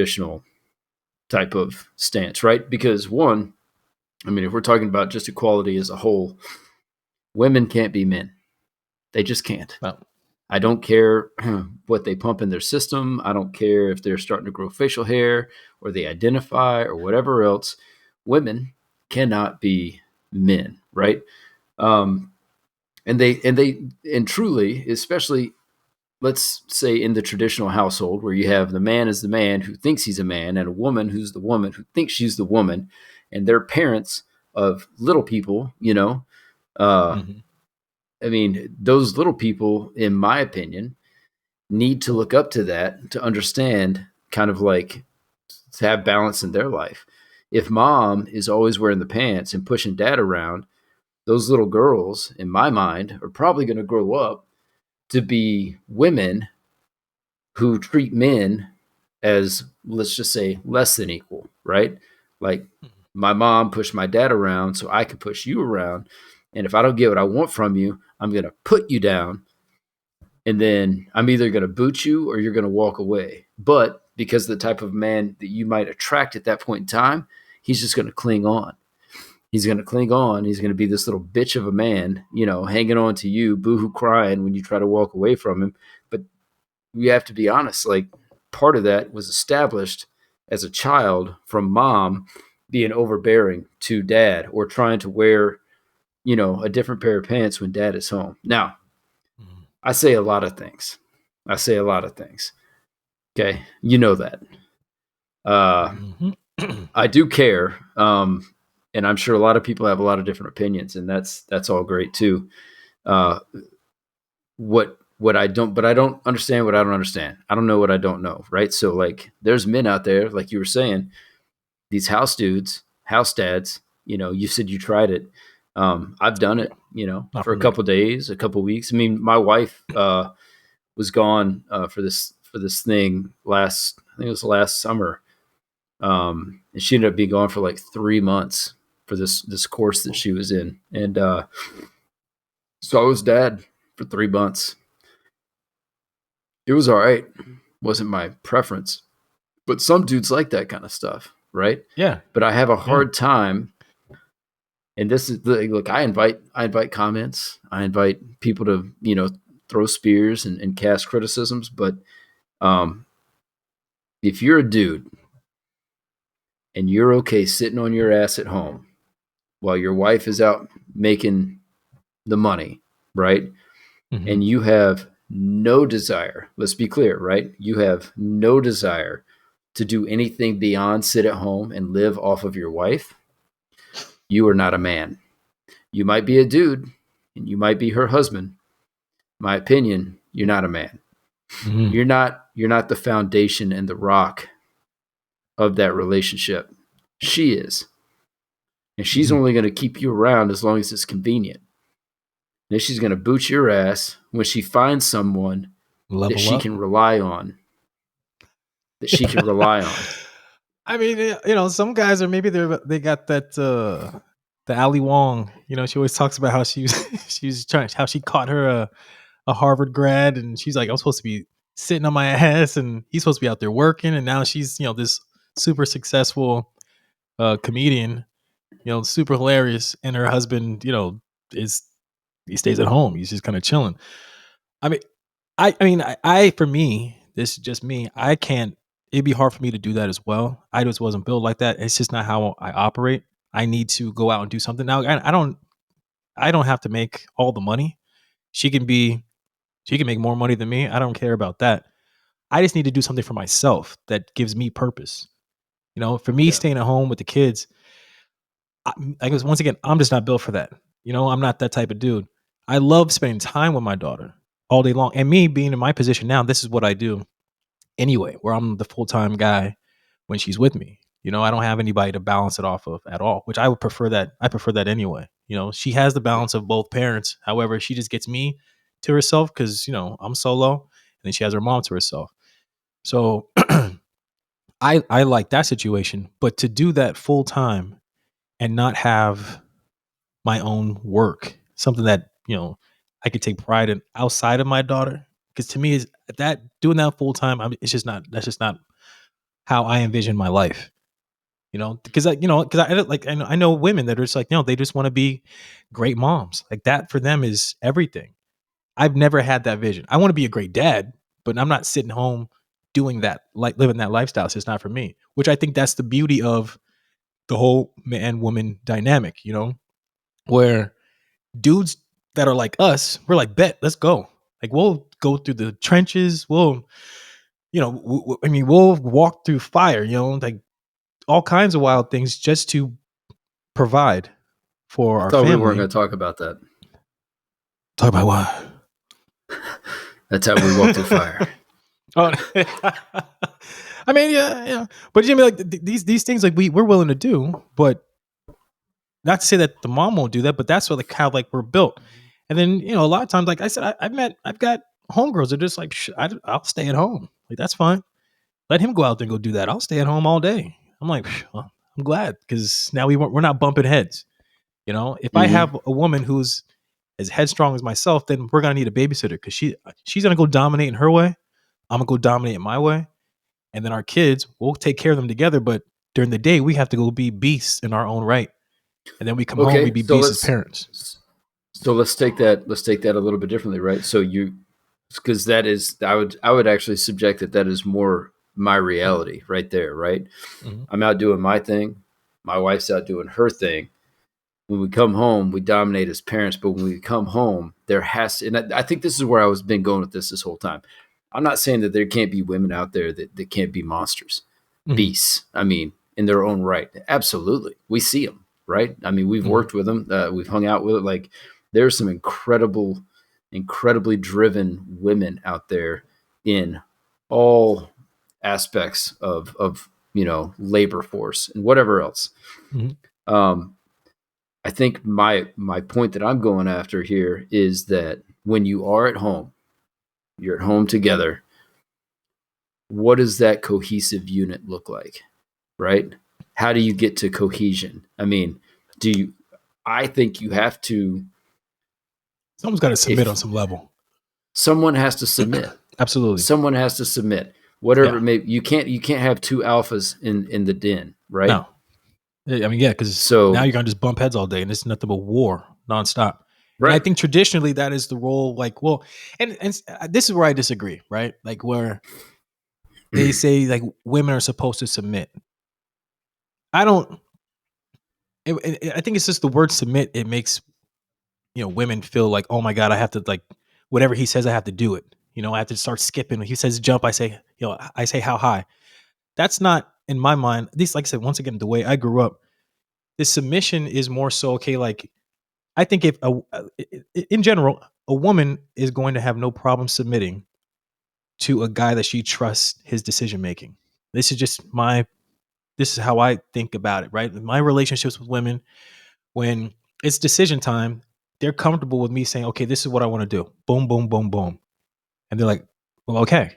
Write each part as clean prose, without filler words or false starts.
traditional type of stance, right? Because one, I mean, if we're talking about just equality as a whole, women can't be men. They just can't. No. I don't care what they pump in their system. I don't care if they're starting to grow facial hair or they identify or whatever else. Women cannot be men, right? Um, and truly, especially, let's say in the traditional household where you have the man is the man who thinks he's a man and a woman who's the woman who thinks she's the woman, and they're parents of little people, Mm-hmm. I mean, those little people, in my opinion, need to look up to that to understand kind of like to have balance in their life. If mom is always wearing the pants and pushing dad around, those little girls, in my mind, are probably going to grow up to be women who treat men as, let's just say, less than equal, right? Like my mom pushed my dad around so I could push you around. And if I don't get what I want from you, I'm going to put you down. And then I'm either going to boot you or you're going to walk away. But because of the type of man that you might attract at that point in time, he's just going to cling on. He's going to cling on. He's going to be this little bitch of a man, hanging on to you, boohoo crying when you try to walk away from him. But we have to be honest, like part of that was established as a child from mom being overbearing to dad or trying to wear, a different pair of pants when dad is home. Now, I say a lot of things. Okay. You know that. I do care. And I'm sure a lot of people have a lot of different opinions, and that's all great too. What I don't understand what I don't understand. I don't know what I don't know, right? So like there's men out there, like you were saying, these house dudes, house dads, you said you tried it. I've done it, for a couple days, a couple weeks. I mean, my wife was gone for this thing I think it was last summer. And she ended up being gone for like 3 months for this course that she was in. And so I was dad for 3 months. It was all right. Wasn't my preference. But some dudes like that kind of stuff, right? Yeah. But I have a hard time. And this is look, I invite comments. I invite people to, throw spears and cast criticisms. But if you're a dude and you're okay sitting on your ass at home while your wife is out making the money, right? Mm-hmm. And you have no desire, let's be clear, right? You have no desire to do anything beyond sit at home and live off of your wife. You are not a man. You might be a dude and you might be her husband. My opinion, you're not a man. Mm-hmm. You're not the foundation and the rock of that relationship. She is. And she's only going to keep you around as long as it's convenient. Then she's going to boot your ass when she finds someone that she can rely on. I mean, some guys are maybe they got that the Ali Wong. She always talks about how she was how she caught her a Harvard grad, and she's like, I'm supposed to be sitting on my ass, and he's supposed to be out there working, and now she's this super successful comedian, super hilarious, and her husband, he stays at home. He's just kind of chilling. I mean, I for me, this is just me. I can't. It'd be hard for me to do that as well. I just wasn't built like that. It's just not how I operate. I need to go out and do something. Now, I don't have to make all the money. She can make more money than me. I don't care about that. I just need to do something for myself that gives me purpose. For me, staying at home with the kids, I guess once again, I'm just not built for that. I'm not that type of dude. I love spending time with my daughter all day long. And me being in my position now, this is what I do anyway, where I'm the full-time guy when she's with me. I don't have anybody to balance it off of at all, which I would prefer that. I prefer that anyway. She has the balance of both parents. However, she just gets me to herself because, I'm solo, and then she has her mom to herself. So I like that situation, but to do that full time and not have my own work, something that, I could take pride in outside of my daughter. Because to me, is that doing that full time, that's just not how I envision my life. Because I know women that are just like, they just want to be great moms. Like that for them is everything. I've never had that vision. I want to be a great dad, but I'm not sitting home doing that, like living that lifestyle. So it's not for me. Which I think that's the beauty of the whole man woman dynamic. Where dudes that are like us, we're like, bet, let's go. Like we'll go through the trenches. We'll, we'll walk through fire. Like all kinds of wild things just to provide for I our thought we weren't family. going to talk about that. Talk about what? That's how we walk through fire. Oh, I mean, yeah. But like these things, like we're willing to do, but not to say that the mom won't do that, but that's what like how like we're built. And then a lot of times, like I said, I've got homegirls that are just like I'll stay at home, like that's fine. Let him go out there and go do that. I'll stay at home all day. I'm like, well, I'm glad because now we're not bumping heads. If I Mm-hmm. have a woman who's as headstrong as myself, then we're gonna need a babysitter because she's gonna go dominate in her way. I'm gonna go dominate in my way, and then our kids, we'll take care of them together. But during the day, we have to go be beasts in our own right, and then we come home, we Okay, be beasts as parents. let's take that a little bit differently, right? So because that is, I would actually subject that is more my reality right there, right? Mm-hmm. I'm out doing my thing, my wife's out doing her thing. When we come home, we dominate as parents, but when we come home, there has to, and I think this is where I was been going with this whole time. I'm not saying that there can't be women out there that can't be monsters, Mm-hmm. beasts. I mean, in their own right, absolutely, we see them, right? I mean, we've Mm-hmm. worked with them, we've hung out with it. Like, there's some incredibly driven women out there in all aspects of labor force and whatever else. Mm-hmm. Um, I think my point that I'm going after here is that when you are at home, you're at home together. What does that cohesive unit look like, right? How do you get to cohesion? I mean, do you? I think you have to. Someone's got to submit on If some level. someone has to submit, Absolutely. someone has to submit. Whatever Yeah. it may, you can't have two alphas in the den, right? No. I mean, yeah, because now So you're gonna just bump heads all day, and it's nothing but war nonstop. And I right. think traditionally that is the role. Like, well, and this is where I disagree, right? Like where they say like women are supposed to submit. I don't. I think it's just the word submit. It makes women feel like, oh my god, I have to like whatever he says, I have to do it. I have to start skipping. When he says jump, I say I say how high. That's not in my mind. At least, like I said, once again, the way I grew up, the submission is more so okay. Like I think if in general, a woman is going to have no problem submitting to a guy that she trusts his decision making. This is just this is how I think about it, right? My relationships with women, when it's decision time, they're comfortable with me saying, okay, this is what I want to do. Boom, boom, boom, boom. And they're like, well, okay.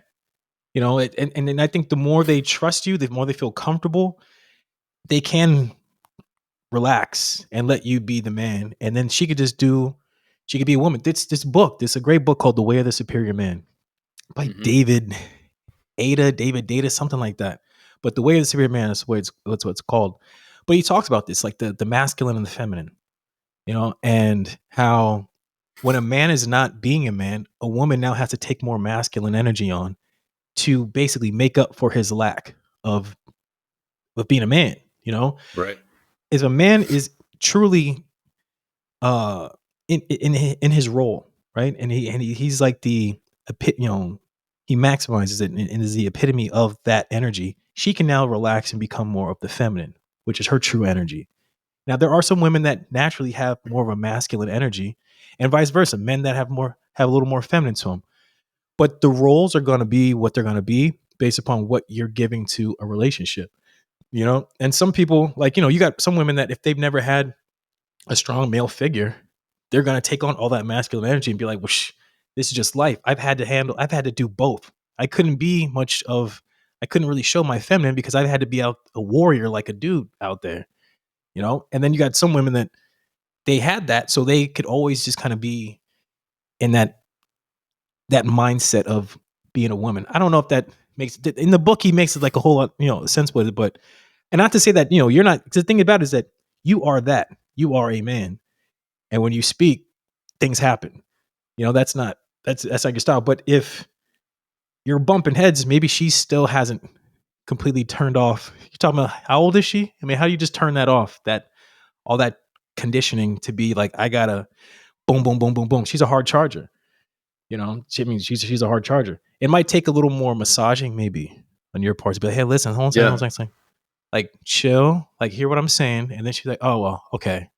And I think the more they trust you, the more they feel comfortable, they can relax and let you be the man. And then she could be a woman. This is a great book called The Way of the Superior Man by Mhm. David Data, something like that. But The Way of the Superior Man is that's what it's called. But he talks about this, like the masculine and the feminine, and how when a man is not being a man, a woman now has to take more masculine energy on to basically make up for his lack of being a man. Right. If a man is truly uh in his role, right? He's like the he maximizes it and is the epitome of that energy. She can now relax and become more of the feminine, which is her true energy. Now there are some women that naturally have more of a masculine energy, and vice versa. Men that have a little more feminine to them. But the roles are going to be what they're going to be based upon what you're giving to a relationship. And some people, like, you got some women that if they've never had a strong male figure, they're going to take on all that masculine energy and be like, well, this is just life. I've had to do both. I couldn't really show my feminine because I had to be out a warrior like a dude out there, And then you got some women that they had that, so they could always just kind of be in that mindset of being a woman. I don't know if that makes in the book he makes it like a whole lot, sense with it. But and not to say that you're not. The thing about it is that you are that you are a man, and when you speak, things happen. That's not that's not your style. But if you're bumping heads, maybe she still hasn't completely turned off. You're talking about how old is she? I mean, how do you just turn that off? That all that conditioning to be like, I gotta boom, boom, boom, boom, boom. She's a hard charger. I mean, she's a hard charger. It might take a little more massaging, maybe on your part to be like, hey, listen, hold on, hold Yeah. on, hold on. Like, chill, like, hear what I'm saying, and then she's like, oh well, okay,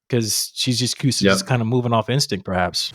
because she's just used to Yep. just kind of moving off instinct, perhaps.